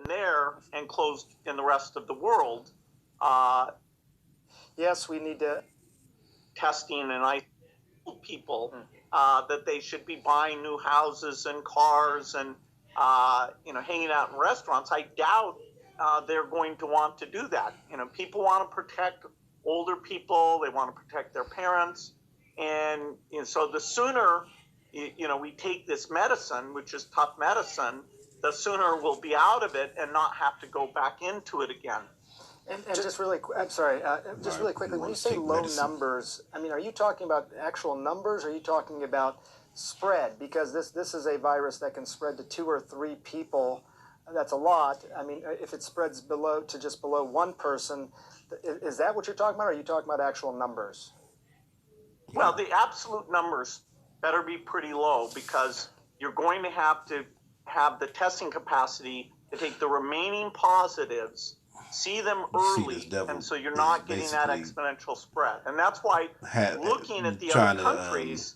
happen there and closed in the rest of the world. Yes, we need to testing, and I told people that they should be buying new houses and cars and hanging out in restaurants. I doubt they're going to want to do that. People want to protect older people. They want to protect their parents, and so the sooner we take this medicine, which is tough medicine, the sooner we'll be out of it and not have to go back into it again. And just really, I'm sorry, just really quickly, when you say low numbers, I mean, are you talking about actual numbers, or are you talking about spread? Because this is a virus that can spread to 2 or 3 people. That's a lot. I mean, if it spreads to just below one person, is that what you're talking about, or are you talking about actual numbers? Well, the absolute numbers better be pretty low, because you're going to have the testing capacity to take the remaining positives, see them early, and so you're not getting that exponential spread. And that's why looking at the other countries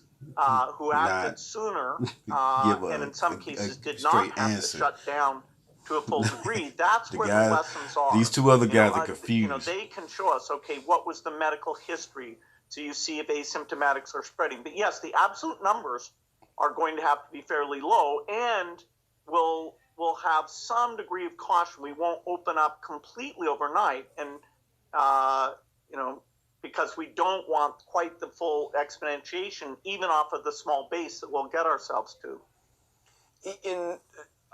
who acted sooner and in some cases did not have to shut down to a full degree, that's where the lessons are. These 2 other guys are confused. They can show us, okay, what was the medical history, so you see if asymptomatics are spreading. But yes, the absolute numbers are going to have to be fairly low, and we'll have some degree of caution. We won't open up completely overnight, and because we don't want quite the full exponentiation, even off of the small base that we'll get ourselves to.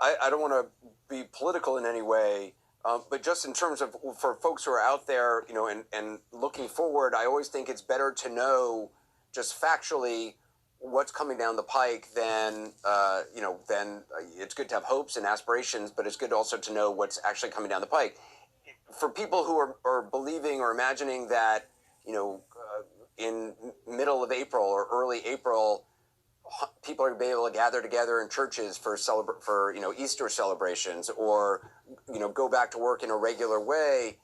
I don't want to be political in any way, but just in terms of for folks who are out there, and looking forward, I always think it's better to know just factually what's coming down the pike than it's good to have hopes and aspirations, but it's good also to know what's actually coming down the pike. For people who are believing or imagining that, in middle of April or early April, people are going to be able to gather together in churches for Easter celebrations, or go back to work in a regular way.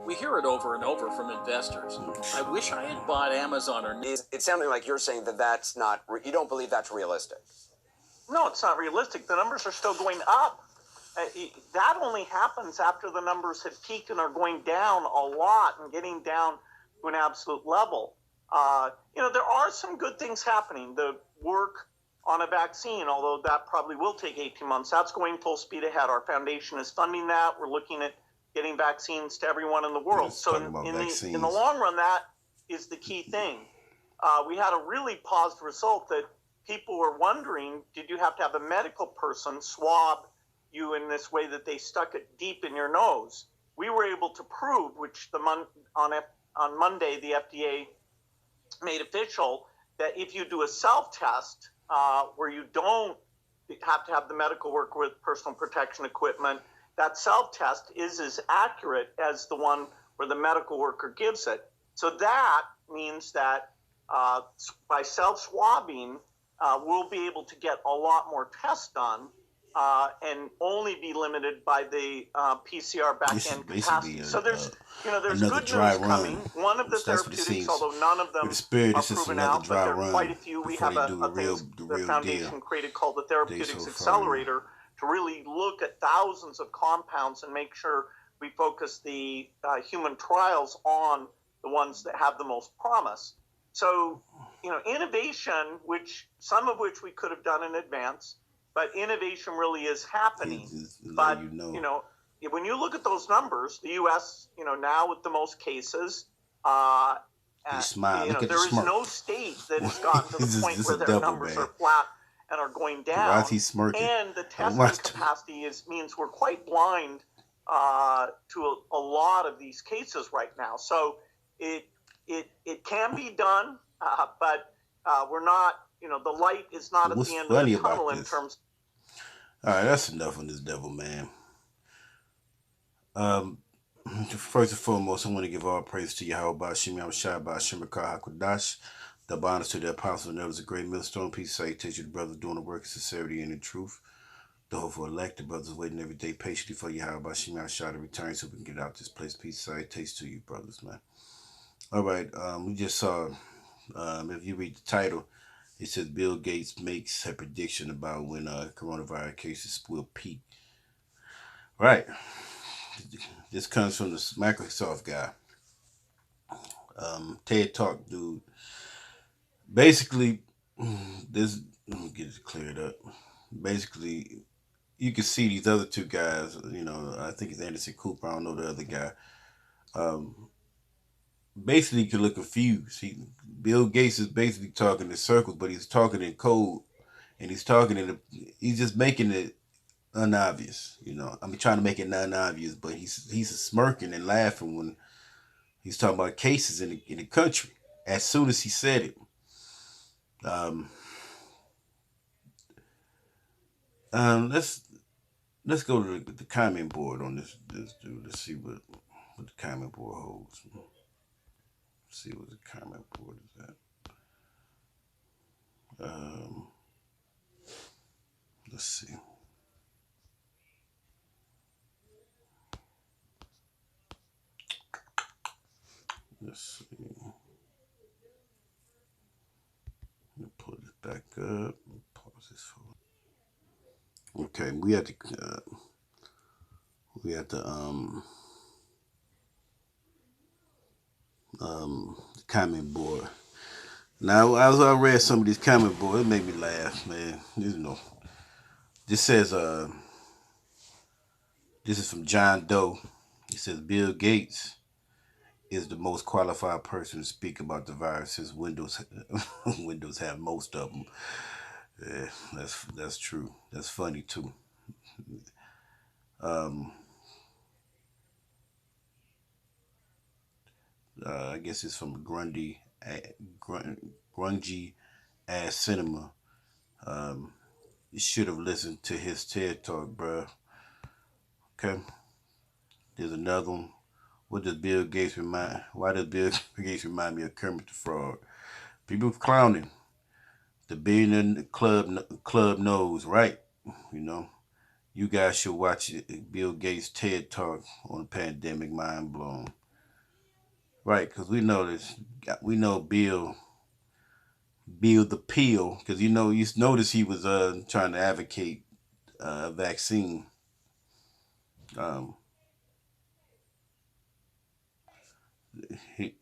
We hear it over and over from investors. I wish I had bought Amazon or... It's sounding like you're saying that that's not... You don't believe that's realistic. No, it's not realistic. The numbers are still going up. That only happens after the numbers have peaked and are going down a lot and getting down to an absolute level. There are some good things happening. The work on a vaccine, although that probably will take 18 months, that's going full speed ahead. Our foundation is funding that. We're looking at getting vaccines to everyone in the world. So in the long run, that is the key thing. We had a really positive result that people were wondering, did you have to have a medical person swab you in this way that they stuck it deep in your nose? We were able to prove, which on Monday the FDA made official, that if you do a self-test where you don't have to have the medical worker with personal protection equipment, that self-test is as accurate as the one where the medical worker gives it. So that means that by self-swabbing, we'll be able to get a lot more tests done and only be limited by the PCR back-end capacity. So there's good news coming. One of the therapeutics, although none of them are proven out, but there are quite a few. We have a thing the foundation created called the Therapeutics Accelerator, to really look at thousands of compounds and make sure we focus the human trials on the ones that have the most promise. So, innovation, some of which we could have done in advance, but innovation really is happening. But, when you look at those numbers, the U.S., now with the most cases, there is no state that has gotten to the point where their numbers are flat and are going down. And the testing capacity means we're quite blind to a lot of these cases right now. So it can be done, but we're not, the light is not at the end of the tunnel in terms. All right, that's enough on this devil, man. First and foremost, I want to give all praise to Yahweh Ba'Shem Yahushua Ba'Shem Rakah HaKodash. The bonus to the apostle and elders, a great millstone. Peace, salutation to the brothers doing the work of sincerity and in truth. The hopeful elect, the brothers waiting every day patiently for Yahweh Ba'Shem Yahushua to return so we can get out this place. Peace, salutation to you, brothers, man. All right, we just saw, if you read the title, it says Bill Gates makes a prediction about when coronavirus cases will peak. Right. This comes from the Microsoft guy. TED Talk dude. Basically, this, let me get it cleared up. Basically, you can see these other two guys, I think it's Anderson Cooper, I don't know the other guy. Basically, you can look confused. Bill Gates is basically talking in circles, but he's talking in code, and he's just making it unobvious. Trying to make it non-obvious, but he's smirking and laughing when he's talking about cases in the country. As soon as he said it, um, let's go to the comment board on this dude. Let's see what the comment board holds. Let's see what the comment board is at. Let's see. Let's see. Let me pull this back up. Pause this for. Okay, we had to the comment board. Now, as I read some of these comment boards, it made me laugh, man. This says this is from John Doe. It says Bill Gates is the most qualified person to speak about the virus since Windows Windows have most of them. Yeah, that's true. That's funny too. I guess it's from Grungy Ass Cinema. You should have listened to his TED Talk, bruh. Okay. There's another one. Why does Bill Gates remind me of Kermit the Frog? People clowning. The billionaire club knows, right? You guys should watch Bill Gates TED Talk on the pandemic. Mind blown. Right, because we know this. We know Bill the Peel, because you notice he was trying to advocate a vaccine. He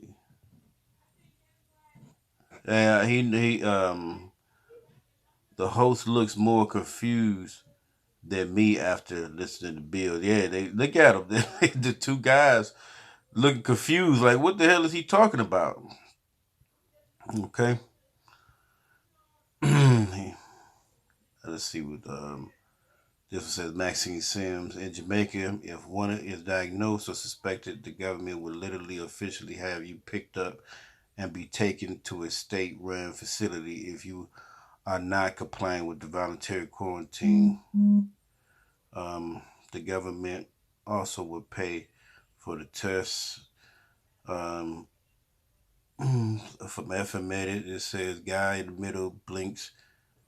the host looks more confused than me after listening to Bill. Yeah, they look at him. The two guys looking confused, like, what the hell is he talking about? Okay. Let's see what this says. Maxine Sims in Jamaica. If one is diagnosed or suspected, the government will literally officially have you picked up and be taken to a state-run facility if you are not complying with the voluntary quarantine. The government also will pay for the tests. From FMED, it says guy in the middle blinks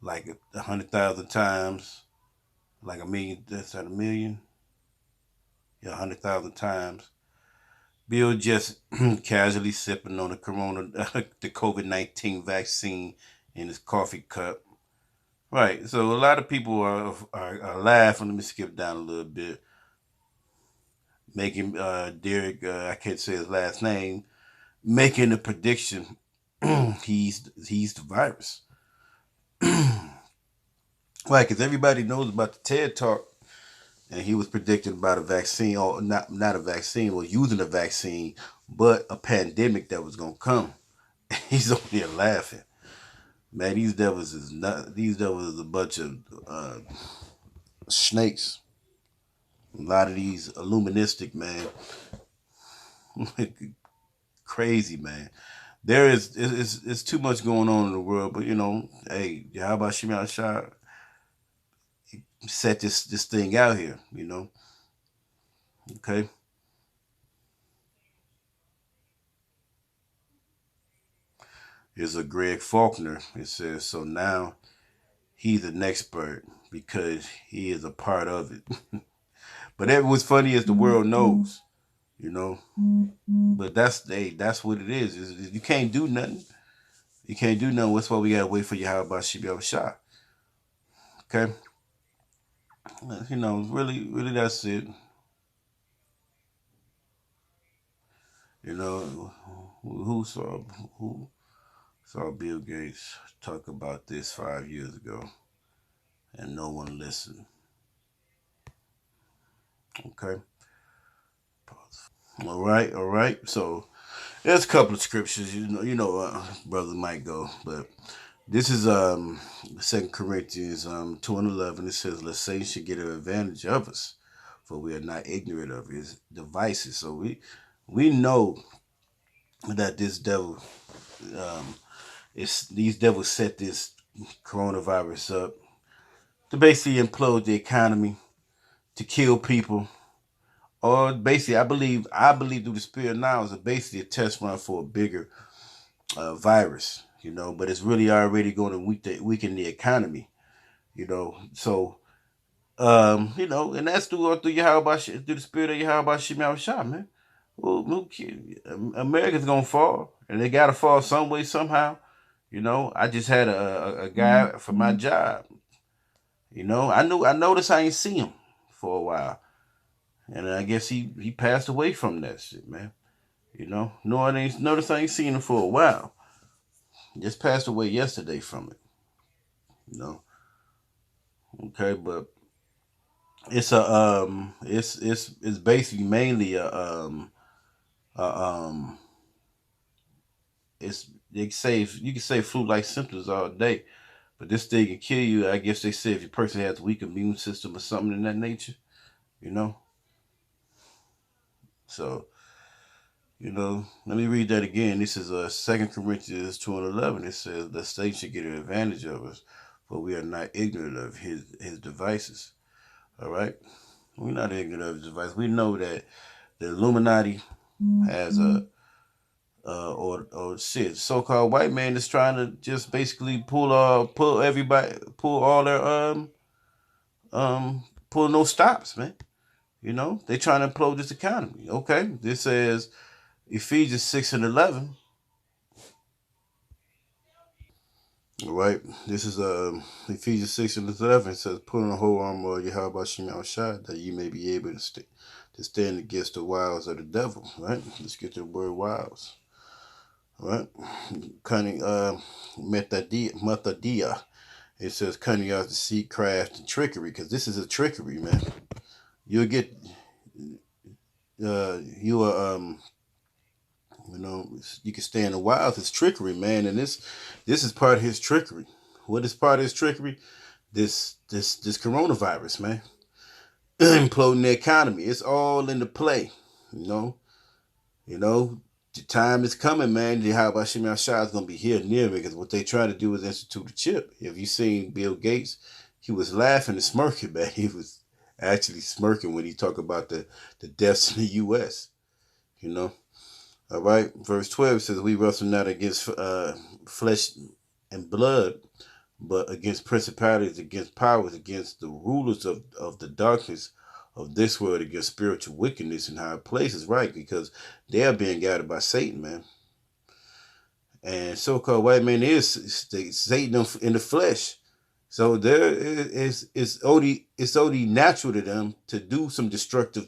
like 100,000 times, like a million. That's at a million. Yeah, 100,000 times. Bill just casually sipping on the the COVID-19 vaccine in his coffee cup. Right. So a lot of people are laughing. Let me skip down a little bit. Making Derek, I can't say his last name, making a prediction. he's the virus. Right, because everybody knows about the TED Talk, and he was predicting about a vaccine, or not a vaccine, or using a vaccine, but a pandemic that was gonna come. He's over there laughing. Man, these devils is not. These devils is a bunch of snakes. A lot of these illuministic, man. Crazy, man. It's too much going on in the world, but hey, how about Shimei Shah set this thing out here, Okay. Here's a Greg Faulkner. It says, so now he's an expert because he is a part of it. But what's funny is the world knows, But that's what it is. You can't do nothing. You can't do nothing. That's why we gotta wait for Yahweh Shimei Shah. Okay. You know, really, that's it. You know, who saw who saw Bill Gates talk about this 5 years ago, and no one listened. Okay. All right. So there's a couple of scriptures. Brother might go, but this is 2 Corinthians 2:11. It says, "Lest Satan should get an advantage of us, for we are not ignorant of his devices." So we know that this devil these devils set this coronavirus up to basically implode the economy, to kill people, or basically, I believe through the spirit now is basically a test run for a bigger virus. But it's really already going to weaken the economy. So and that's through Yahweh, through the spirit of Yahweh Shemel Shah, man. Well, America's gonna fall, and they gotta fall some way somehow. I just had a guy for my job. I noticed I ain't see him for a while, and I guess he passed away from that shit, man. No, I ain't noticed I ain't seen him for a while. Just passed away yesterday from it. You know, okay, but it's basically mainly a it's you can say flu-like symptoms all day, but this thing can kill you. I guess they say if your person has a weak immune system or something in that nature, you know. So let me read that again. This is 2 Corinthians 2:11. It says the state should get an advantage of us, but we are not ignorant of his devices. All right, we're not ignorant of his devices. We know that the Illuminati has or shit, so-called white man is trying to just basically pull all their pull no stops, man. They trying to implode this economy. Okay, this says Ephesians 6:11. All right, this is Ephesians 6:11. It says, "Put on the whole armor of Yahweh Shem Shai, that you may be able to stand against the wiles of the devil." Right? Let's get to the word wiles. All right, cunning, methodia. It says cunning out deceit, craft, and trickery, because this is a trickery, man. You'll get you are you can stand the wiles. It's trickery, man, and this is part of his trickery. What is part of his trickery? This coronavirus, man, imploding the economy. It's all in the play, you know. The time is coming, man. The how about Shimon Shah is gonna be here near me, because what they try to do is institute a chip. If you seen Bill Gates, he was laughing and smirking, man. He was actually smirking when he talked about the deaths in the U.S. You know. All right. Verse 12 says, "We wrestle not against flesh and blood, but against principalities, against powers, against the rulers of the darkness of this world, against spiritual wickedness in high places," right? Because they are being guided by Satan, man. And so-called white man is Satan in the flesh. So there is it's only natural to them to do some destruction.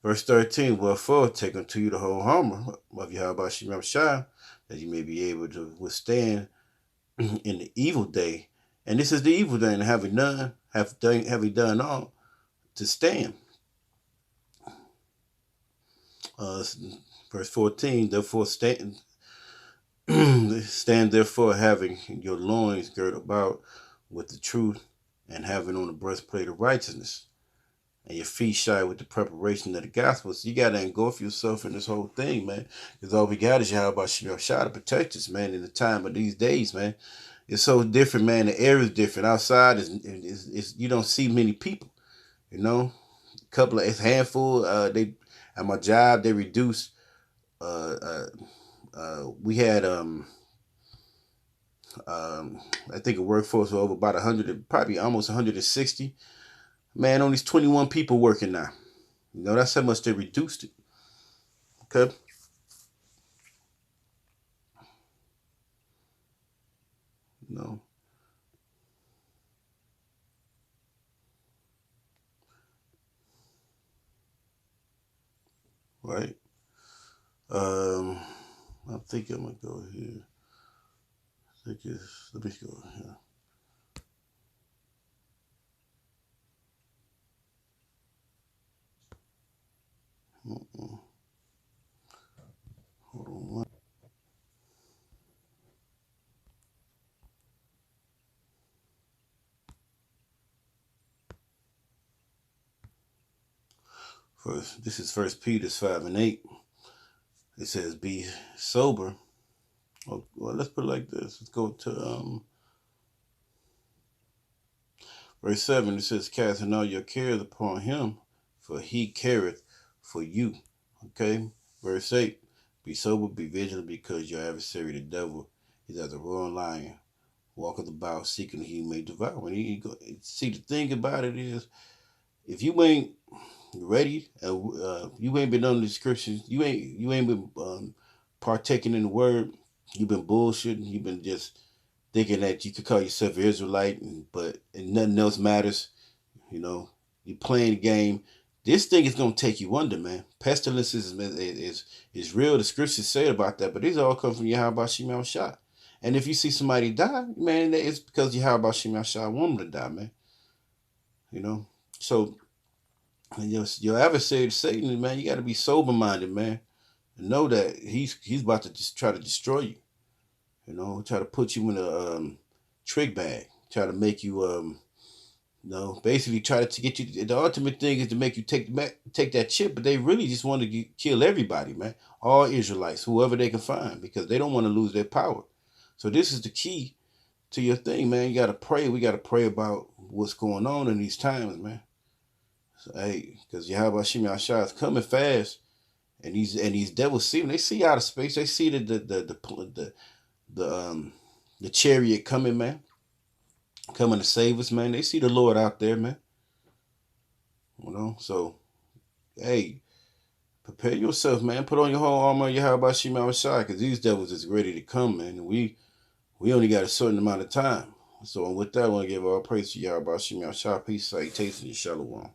Verse 13, "Wherefore take unto you the whole armor of Yahweh Shem Shai, that you may be able to withstand in the evil day." And this is the evil day, and having done all to stand. Verse 14, "Therefore stand therefore, having your loins girt about with the truth, and having on the breastplate of righteousness, and your feet shod with the preparation of the gospel." So you got to engulf yourself in this whole thing, man. Because all we got is Yahweh Shem Shai to protect us, man, in the time of these days, man. It's so different, man. The air is different. Outside is you don't see many people, it's handful. They at my job they reduced. We had I think a workforce of over about 100, probably almost 160. Man, only 21 people working now. That's how much they reduced it. Okay. right? I think I'm gonna go here. I think it's, let me go here. Hold on. First, this is First Peter 5:8. It says, "Be sober." Oh, well, let's put it like this. Let's go to verse 7. It says, "Casting all your cares upon him, for he careth for you." Okay. Verse 8. "Be sober, be vigilant, because your adversary, the devil, is as a roaring lion, walketh about, seeking whom he may devour." See, the thing about it is, if you ain't ready, you ain't been under the scriptures, you ain't been partaking in the word, you've been bullshitting, you've been just thinking that you could call yourself an Israelite, but nothing else matters. You playing the game. This thing is gonna take you under, man. Pestilence is real. The scriptures say about that, but these all come from Yahweh Shem Yahushua. And if you see somebody die, man, it's because Yahweh Shem Yahushua want them to die, man. So your adversary, Satan, man, you got to be sober minded, man, and know that he's about to just try to destroy you. Try to put you in a trick bag, try to make you basically try to get you. The ultimate thing is to make you take that chip, but they really just want to kill everybody, man. All Israelites, whoever they can find, because they don't want to lose their power. So this is the key to your thing, man. You got to pray. We got to pray about what's going on in these times, man. So, hey, because Yahweh Shem Yahushua is coming fast, and these devils see them. They see out of space. They see the chariot coming, man, coming to save us, man. They see the Lord out there, man. So hey, prepare yourself, man. Put on your whole armor, Yahweh Shem Yahushua, because these devils is ready to come, man. And we only got a certain amount of time. So with that, I want to give all praise to Yahweh Shem Yahushua. Peace, salutation, and shalom.